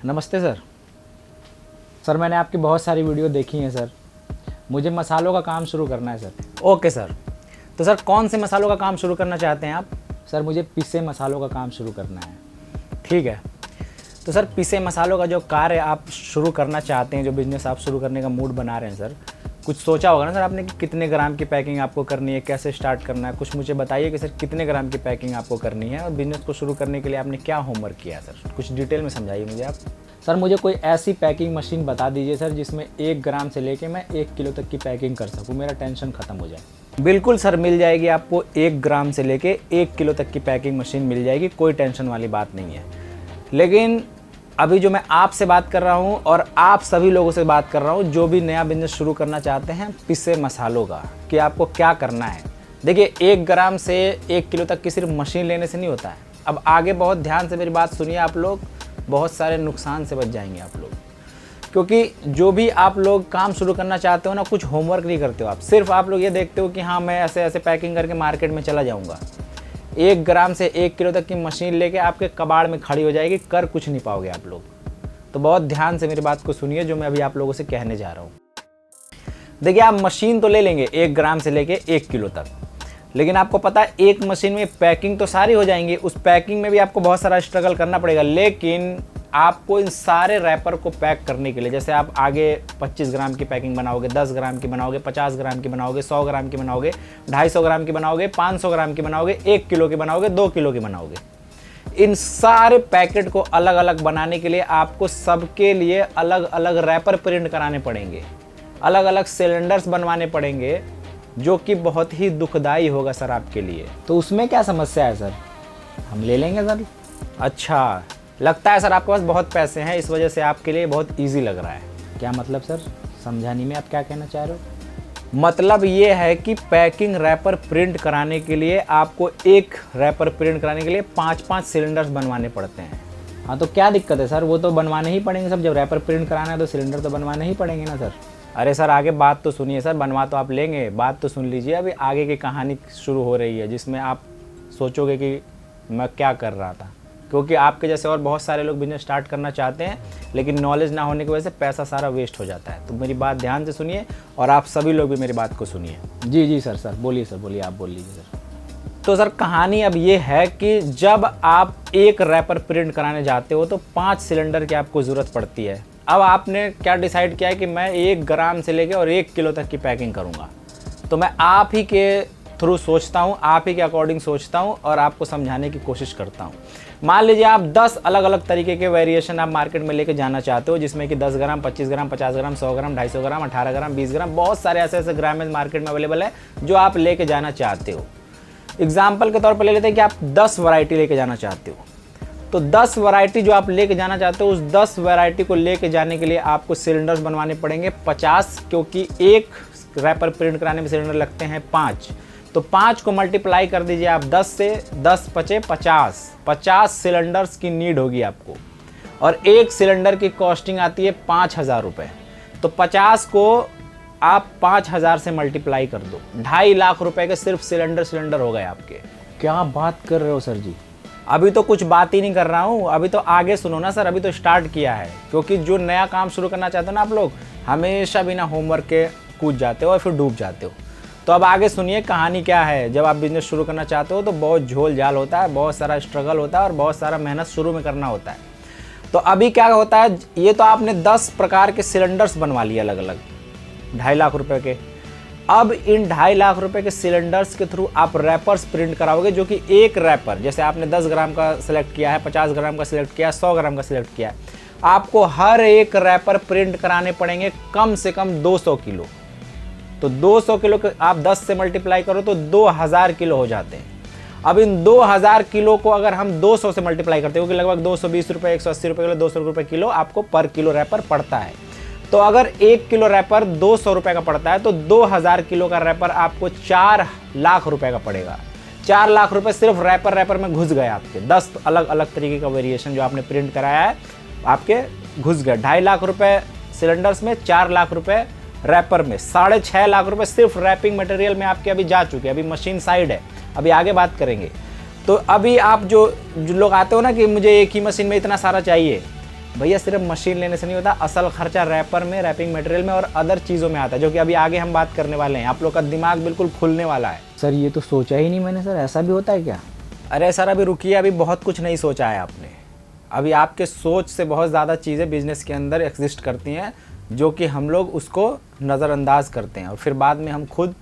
नमस्ते sir. Sir मैंने आपकी बहुत सारी वीडियो देखी हैं सर। मुझे मसालों का काम शुरू करना है सर। Okay sir. तो सर कौन से मसालों का काम शुरू करना चाहते हैं आप? सर मुझे पिसे मसालों का काम शुरू करना है। ठीक है। तो सर पिसे मसालों का जो कार्य आप शुरू करना चाहते हैं, जो बिज़नेस आप शुरू करने का मूड बना रहे हैं सर, कुछ सोचा होगा ना सर आपने कि कितने ग्राम की पैकिंग आपको करनी है, कैसे स्टार्ट करना है? कुछ मुझे बताइए कि सर कितने ग्राम की पैकिंग आपको करनी है और बिज़नेस को शुरू करने के लिए आपने क्या होमवर्क किया है सर? कुछ डिटेल में समझाइए मुझे आप। सर मुझे कोई ऐसी पैकिंग मशीन बता दीजिए सर जिसमें 1 ग्राम से लेके मैं 1 किलो तक की पैकिंग कर सकूँ, मेरा टेंशन ख़त्म हो जाए। बिल्कुल सर, मिल जाएगी आपको। 1 ग्राम से लेके 1 किलो तक की पैकिंग मशीन मिल जाएगी, कोई टेंशन वाली बात नहीं है। लेकिन अभी जो मैं आपसे बात कर रहा हूँ और आप सभी लोगों से बात कर रहा हूँ जो भी नया बिजनेस शुरू करना चाहते हैं पिसे मसालों का, कि आपको क्या करना है। देखिए 1 ग्राम से 1 किलो तक की सिर्फ मशीन लेने से नहीं होता है। अब आगे बहुत ध्यान से मेरी बात सुनिए, आप लोग बहुत सारे नुकसान से बच जाएंगे आप लोग। क्योंकि जो भी आप लोग काम शुरू करना चाहते हो ना, कुछ होमवर्क नहीं करते हो आप। सिर्फ आप लोग ये देखते हो कि हाँ मैं ऐसे ऐसे पैकिंग करके मार्केट में चला जाऊँगा। 1 ग्राम से 1 किलो तक की मशीन लेके आपके कबाड़ में खड़ी हो जाएगी, कर कुछ नहीं पाओगे आप लोग। तो बहुत ध्यान से मेरी बात को सुनिए जो मैं अभी आप लोगों से कहने जा रहा हूँ। देखिए आप मशीन तो ले लेंगे 1 ग्राम से लेके 1 किलो तक, लेकिन आपको पता है एक मशीन में पैकिंग तो सारी हो जाएंगी, उस पैकिंग में भी आपको बहुत सारा स्ट्रगल करना पड़ेगा। लेकिन आपको इन सारे रैपर को पैक करने के लिए, जैसे आप आगे 25 ग्राम की पैकिंग बनाओगे, 10 ग्राम की बनाओगे, 50 ग्राम की बनाओगे, 100 ग्राम की बनाओगे, 250 ग्राम की बनाओगे, 500 ग्राम की बनाओगे, 1 किलो की बनाओगे, 2 किलो की बनाओगे, इन सारे पैकेट को अलग अलग बनाने के लिए आपको सबके लिए अलग अलग रैपर प्रिंट कराने पड़ेंगे, अलग अलग सिलेंडर्स बनवाने पड़ेंगे, जो कि बहुत ही दुखदाई होगा सर आपके लिए। तो उसमें क्या समस्या है सर, हम ले लेंगे सर। अच्छा, लगता है सर आपके पास बहुत पैसे हैं, इस वजह से आपके लिए बहुत ईजी लग रहा है। क्या मतलब सर, समझाने में आप क्या कहना चाह रहे हो? मतलब ये है कि पैकिंग रैपर प्रिंट कराने के लिए आपको एक रैपर प्रिंट कराने के लिए 5-5 सिलेंडर्स बनवाने पड़ते हैं। हाँ तो क्या दिक्कत है सर, वो तो बनवाने ही पड़ेंगे सब। जब रैपर प्रिंट कराना है तो सिलेंडर तो बनवाने ही पड़ेंगे ना सर। अरे सर आगे बात तो सुनिए सर, बनवा तो आप लेंगे, बात तो सुन लीजिए। अभी आगे की कहानी शुरू हो रही है जिसमें आप सोचोगे कि मैं क्या कर रहा था, क्योंकि आपके जैसे और बहुत सारे लोग बिजनेस स्टार्ट करना चाहते हैं लेकिन नॉलेज ना होने की वजह से पैसा सारा वेस्ट हो जाता है। तो मेरी बात ध्यान से सुनिए और आप सभी लोग भी मेरी बात को सुनिए। जी जी सर, बोलिए सर, बोलिए, आप बोल लीजिए सर। तो सर कहानी अब ये है कि जब आप एक रैपर प्रिंट कराने जाते हो तो 5 सिलेंडर की आपको ज़रूरत पड़ती है। अब आपने क्या डिसाइड किया है कि मैं 1 ग्राम से लेकर और 1 किलो तक की पैकिंग करूँगा। तो मैं आप ही के थ्रू सोचता हूँ, आप ही के अकॉर्डिंग सोचता हूँ और आपको समझाने की कोशिश करता हूँ। मान लीजिए आप 10 अलग अलग तरीके के वेरिएशन आप मार्केट में लेके जाना चाहते हो, जिसमें कि 10 ग्राम, 25 ग्राम, 50 ग्राम, 100 ग्राम, 250 ग्राम, 18 ग्राम, 20 ग्राम, बहुत सारे ऐसे ऐसे ग्रामेज मार्केट में अवेलेबल है जो आप लेके जाना चाहते हो। एग्जाम्पल के तौर पर ले लेते हैं कि आप 10 वैरायटी लेके जाना चाहते हो। तो 10 वैरायटी जो आप लेके जाना चाहते हो, उस 10 वैरायटी को लेके जाने के लिए आपको सिलेंडर्स बनवाने पड़ेंगे 50, क्योंकि एक रैपर प्रिंट कराने में सिलेंडर लगते हैं 5। तो 5 को मल्टीप्लाई कर दीजिए आप 10 से, 10 पचे 50 सिलेंडर्स की नीड होगी आपको। और एक सिलेंडर की कॉस्टिंग आती है 5,000 रुपये। तो 50 को आप 5,000 से मल्टीप्लाई कर दो, 2.5 लाख रुपए के सिर्फ सिलेंडर हो गए आपके। क्या बात कर रहे हो सर जी? अभी तो कुछ बात ही नहीं कर रहा हूँ, अभी तो आगे सुनो ना सर, अभी तो स्टार्ट किया है। क्योंकि जो नया काम शुरू करना चाहते हो ना आप लोग, हमेशा बिना होमवर्क के कूद जाते हो और फिर डूब जाते हो। तो अब आगे सुनिए कहानी क्या है। जब आप बिजनेस शुरू करना चाहते हो तो बहुत झोल झाल होता है, बहुत सारा स्ट्रगल होता है और बहुत सारा मेहनत शुरू में करना होता है। तो अभी क्या होता है, ये तो आपने 10 प्रकार के सिलेंडर्स बनवा लिए अलग अलग, 2.5 लाख रुपए के। अब इन 2.5 लाख रुपए के सिलेंडर्स के थ्रू आप रैपर्स प्रिंट कराओगे, जो कि एक रैपर, जैसे आपने 10 ग्राम का सिलेक्ट किया है, 50 ग्राम का सिलेक्ट किया है, 100 ग्राम का सिलेक्ट किया है, आपको हर एक रैपर प्रिंट कराने पड़ेंगे कम से कम 200 किलो। तो 200 किलो के आप 10 से मल्टीप्लाई करो तो 2000 किलो हो जाते हैं। अब इन 2000 किलो को अगर हम 200 से मल्टीप्लाई करते हो, कि लगभग 220 रुपये, 180 रुपये किलो, 200 रुपये किलो आपको पर किलो रैपर पड़ता है। तो अगर 1 किलो रैपर 200 रुपये का पड़ता है तो 2000 किलो का रैपर आपको 4 लाख रुपए का पड़ेगा। 4 लाख रुपए सिर्फ रैपर में घुस गए आपके। 10 अलग अलग तरीके का वेरिएशन जो आपने प्रिंट कराया है आपके घुस गए। 2.5 लाख रुपए सिलेंडर्स में, 4 लाख रुपए रैपर में, 6.5 लाख रुपए सिर्फ रैपिंग मटेरियल में आपके अभी जा चुके हैं। अभी मशीन साइड है, अभी आगे बात करेंगे। तो अभी आप जो लोग आते हो ना कि मुझे एक ही मशीन में इतना सारा चाहिए, भैया सिर्फ मशीन लेने से नहीं होता, असल खर्चा रैपर में, रैपिंग मटेरियल में और अदर चीज़ों में आता है, जो कि अभी आगे हम बात करने वाले हैं। आप लोग का दिमाग बिल्कुल खुलने वाला है। सर ये तो सोचा ही नहीं मैंने सर, ऐसा भी होता है क्या? अरे सर अभी रुकिए, अभी बहुत कुछ नहीं सोचा है आपने। अभी आपके सोच से बहुत ज़्यादा चीज़ें बिजनेस के अंदर एग्जिस्ट करती हैं, जो कि हम लोग उसको नज़रअंदाज करते हैं और फिर बाद में हम खुद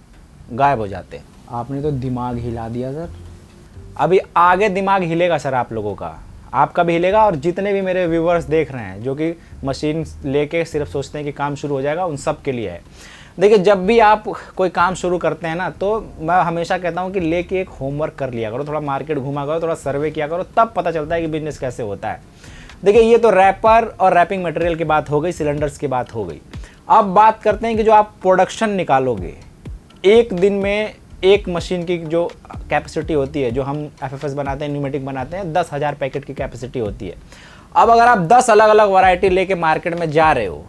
गायब हो जाते हैं। आपने तो दिमाग हिला दिया सर। अभी आगे दिमाग हिलेगा सर आप लोगों का, आपका भी हिलेगा और जितने भी मेरे व्यूवर्स देख रहे हैं जो कि मशीन लेके सिर्फ सोचते हैं कि काम शुरू हो जाएगा, उन सब के लिए है। देखिए जब भी आप कोई काम शुरू करते हैं ना, तो मैं हमेशा कहता हूँ कि लेके एक होमवर्क कर लिया करो, थोड़ा मार्केट घूमा करो, थोड़ा सर्वे किया करो, तब पता चलता है कि बिजनेस कैसे होता है। देखिए ये तो रैपर और रैपिंग मटेरियल की बात हो गई, सिलेंडर्स की बात हो गई। अब बात करते हैं कि जो आप प्रोडक्शन निकालोगे एक दिन में, एक मशीन की जो कैपेसिटी होती है, जो हम एफएफएस बनाते हैं, न्यूमेटिक बनाते हैं, 10,000 पैकेट की कैपेसिटी होती है। अब अगर आप 10 अलग अलग वैरायटी लेके मार्केट में जा रहे हो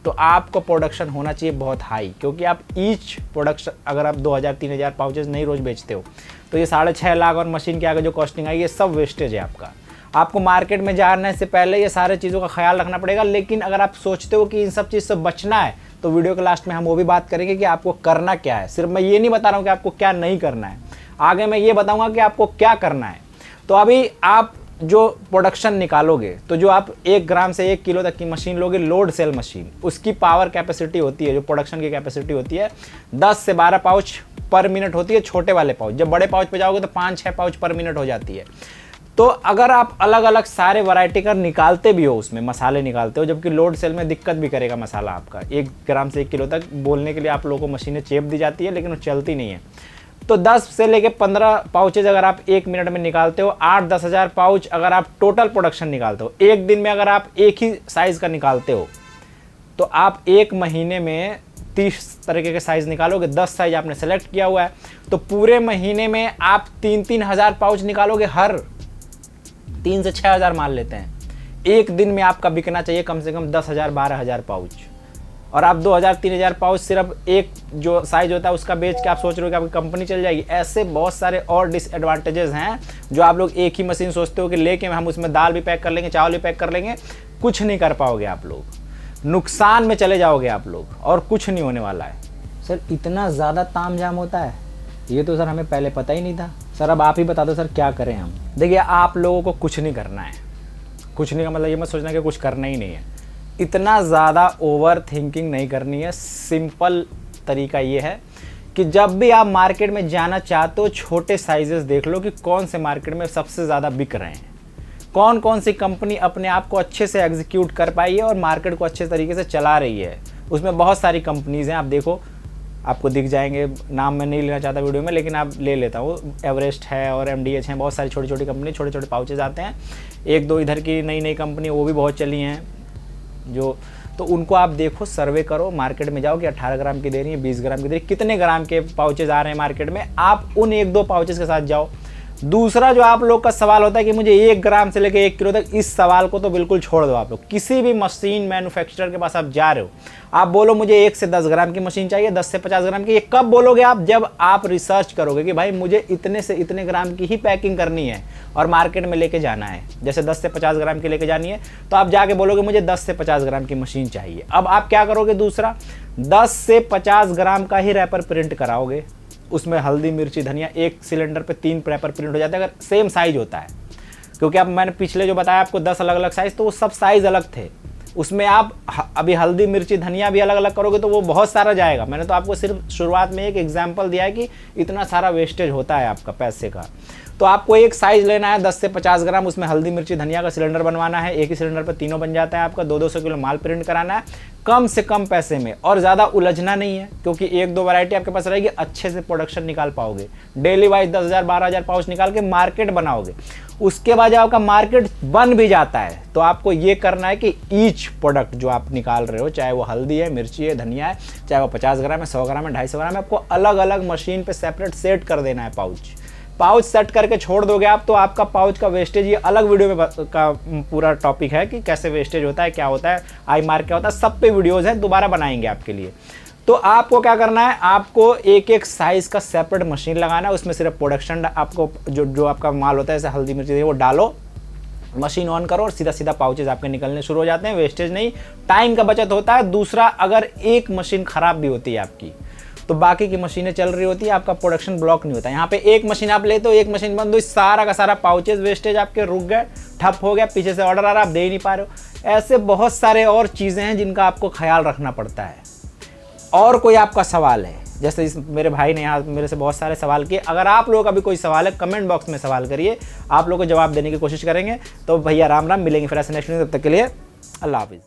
तो आपको प्रोडक्शन होना चाहिए बहुत हाई, क्योंकि आप ईच प्रोडक्शन अगर आप 2,000-3,000 पाउचेज नहीं रोज बेचते हो तो ये 6.5 लाख और मशीन के आगे जो कॉस्टिंग आई, ये सब वेस्टेज है आपका। आपको मार्केट में जाने से पहले ये सारे चीज़ों का ख्याल रखना पड़ेगा। लेकिन अगर आप सोचते हो कि इन सब चीज़ से बचना है तो वीडियो के लास्ट में हम वो भी बात करेंगे कि आपको करना क्या है। सिर्फ मैं ये नहीं बता रहा हूँ कि आपको क्या नहीं करना है, आगे मैं ये बताऊँगा कि आपको क्या करना है। तो अभी आप जो प्रोडक्शन निकालोगे, तो जो आप 1 ग्राम से 1 किलो तक की मशीन लोगे, लोड सेल मशीन, उसकी पावर कैपेसिटी होती है, जो प्रोडक्शन की कैपेसिटी होती है 10 से 12 पाउच पर मिनट होती है, छोटे वाले पाउच। जब बड़े पाउच पे जाओगे तो 5-6 पाउच पर मिनट हो जाती है। तो अगर आप अलग अलग सारे वैरायटी का निकालते भी हो, उसमें मसाले निकालते हो, जबकि लोड सेल में दिक्कत भी करेगा मसाला आपका। 1 ग्राम से 1 किलो तक बोलने के लिए आप लोगों को मशीनें चेप दी जाती है, लेकिन वो चलती नहीं है। तो 10 से लेके 15 पाउचेज अगर आप 1 मिनट में निकालते हो, 8-10 हज़ार पाउच अगर आप टोटल प्रोडक्शन निकालते हो, एक दिन में अगर आप एक ही साइज़ का निकालते हो, तो आप 1 महीने में 30 तरीके के साइज़ निकालोगे। 10 साइज आपने सेलेक्ट किया हुआ है, तो पूरे महीने में आप 3-3 हज़ार पाउच निकालोगे। हर 3 से 6 हज़ार मान लेते हैं। एक दिन में आपका बिकना चाहिए कम से कम 10,000-12,000 पाउच, और आप 2,000-3,000 पाउच सिर्फ एक जो साइज होता है उसका बेच के आप सोच रहे हो कि आपकी कंपनी चल जाएगी। ऐसे बहुत सारे और डिसएडवांटेजेस हैं जो आप लोग एक ही मशीन सोचते हो कि लेके हम उसमें दाल भी पैक कर लेंगे, चावल भी पैक कर लेंगे, कुछ नहीं कर पाओगे आप लोग, नुकसान में चले जाओगे आप लोग, और कुछ नहीं होने वाला है। सर इतना ज़्यादा तामझाम होता है, ये तो सर हमें पहले पता ही नहीं था। सर अब आप ही बता दो सर, क्या करें हम? देखिए आप लोगों को कुछ नहीं करना है। कुछ नहीं का मतलब ये मत सोचना कि कुछ करना ही नहीं है। इतना ज़्यादा ओवर थिंकिंग नहीं करनी है। सिंपल तरीका ये है कि जब भी आप मार्केट में जाना चाहते हो, छोटे साइजेस देख लो कि कौन से मार्केट में सबसे ज़्यादा बिक रहे हैं, कौन कौन सी कंपनी अपने आप को अच्छे से एग्जीक्यूट कर पाई है और मार्केट को अच्छे तरीके से चला रही है। उसमें बहुत सारी कंपनीज़ हैं, आप देखो, आपको दिख जाएंगे। नाम मैं नहीं लेना चाहता वीडियो में, लेकिन आप ले लेता हूँ। एवरेस्ट है और MDH हैं, बहुत सारी छोटी छोटी कंपनी, छोटे छोटे पाउचेज आते हैं। 1-2 इधर की नई नई कंपनी वो भी बहुत चली हैं जो, तो उनको आप देखो, सर्वे करो, मार्केट में जाओ कि 18 ग्राम की दे रही है, 20 ग्राम की दे रही है, कितने ग्राम के पाउचेज आ रहे हैं मार्केट में, आप उन 1-2 पाउचेज के साथ जाओ। दूसरा जो आप लोग का सवाल होता है कि मुझे 1 ग्राम से लेकर 1 किलो तक, इस सवाल को तो बिल्कुल छोड़ दो। आप लोग किसी भी मशीन मैन्युफैक्चरर के पास आप जा रहे हो, आप बोलो मुझे 1 से 10 ग्राम की मशीन चाहिए, 10 से 50 ग्राम की। ये कब बोलोगे आप? जब आप रिसर्च करोगे कि भाई मुझे इतने से इतने ग्राम की ही पैकिंग करनी है और मार्केट में लेके जाना है। जैसे 10 से 50 ग्राम की लेके जानी है तो आप जाके बोलोगे मुझे 10 से 50 ग्राम की मशीन चाहिए। अब आप क्या करोगे? दूसरा 10 से 50 ग्राम का ही रैपर प्रिंट कराओगे। उसमें हल्दी, मिर्ची, धनिया, एक सिलेंडर पे 3 रैपर प्रिंट हो जाता है अगर सेम साइज होता है। क्योंकि अब मैंने पिछले जो बताया आपको 10 अलग अलग साइज, तो वो सब साइज अलग थे। उसमें आप अभी हल्दी, मिर्ची, धनिया भी अलग अलग करोगे तो वो बहुत सारा जाएगा। मैंने तो आपको सिर्फ शुरुआत में एक एग्जाम्पल दिया है कि इतना सारा वेस्टेज होता है आपका पैसे का। तो आपको एक साइज लेना है 10 से 50 ग्राम, उसमें हल्दी, मिर्ची, धनिया का सिलेंडर बनवाना है। एक ही सिलेंडर पर तीनों बन जाता है आपका। 200 किलो माल प्रिंट कराना है कम से कम पैसे में, और ज़्यादा उलझना नहीं है, क्योंकि 1-2 वैरायटी आपके पास रहेगी, अच्छे से प्रोडक्शन निकाल पाओगे। डेली वाइज 10,000 12,000 पाउच निकाल के मार्केट बनाओगे। उसके बाद जब आपका मार्केट बन भी जाता है तो आपको ये करना है कि ईच प्रोडक्ट जो आप निकाल रहे हो, चाहे वो हल्दी है, मिर्ची है, धनिया है, चाहे वो 50 ग्राम है, 100 ग्राम है, 250 ग्राम है, आपको अलग अलग मशीन पे सेपरेट सेट कर देना है। पाउच सेट करके छोड़ दोगे आप तो आपका पाउच का वेस्टेज, ये अलग वीडियो में का पूरा टॉपिक है कि कैसे वेस्टेज होता है, क्या होता है, आई मार्क क्या होता है, सब पे वीडियोज़ हैं, दोबारा बनाएंगे आपके लिए। तो आपको क्या करना है? आपको एक एक साइज़ का सेपरेट मशीन लगाना है। उसमें सिर्फ प्रोडक्शन आपको जो आपका माल होता है, जैसे हल्दी, मिर्ची, वो डालो, मशीन ऑन करो और सीधा सीधा पाउचेज आपके निकलने शुरू हो जाते हैं। वेस्टेज नहीं, टाइम का बचत होता है। दूसरा, अगर एक मशीन खराब भी होती है आपकी तो बाकी की मशीनें चल रही होती है, आपका प्रोडक्शन ब्लॉक नहीं होता। यहाँ पे एक मशीन आप लेते हो, एक मशीन बंद हुई, सारा का सारा पाउचेज वेस्टेज आपके रुक गए, ठप हो गया, पीछे से ऑर्डर आ रहा, आप दे ही नहीं पा रहे हो। ऐसे बहुत सारे और चीज़ें हैं जिनका आपको ख्याल रखना पड़ता है। और कोई आपका सवाल है, जैसे इस मेरे भाई ने यहाँ मेरे से बहुत सारे सवाल किए, अगर आप लोगों का भी कोई सवाल है कमेंट बॉक्स में सवाल करिए, आप लोगों को जवाब देने की कोशिश करेंगे। तो भैया राम राम, मिलेंगे फिर ऐसे नेक्स्ट वीडियो, तब तक के लिए अल्लाह हाफिज़।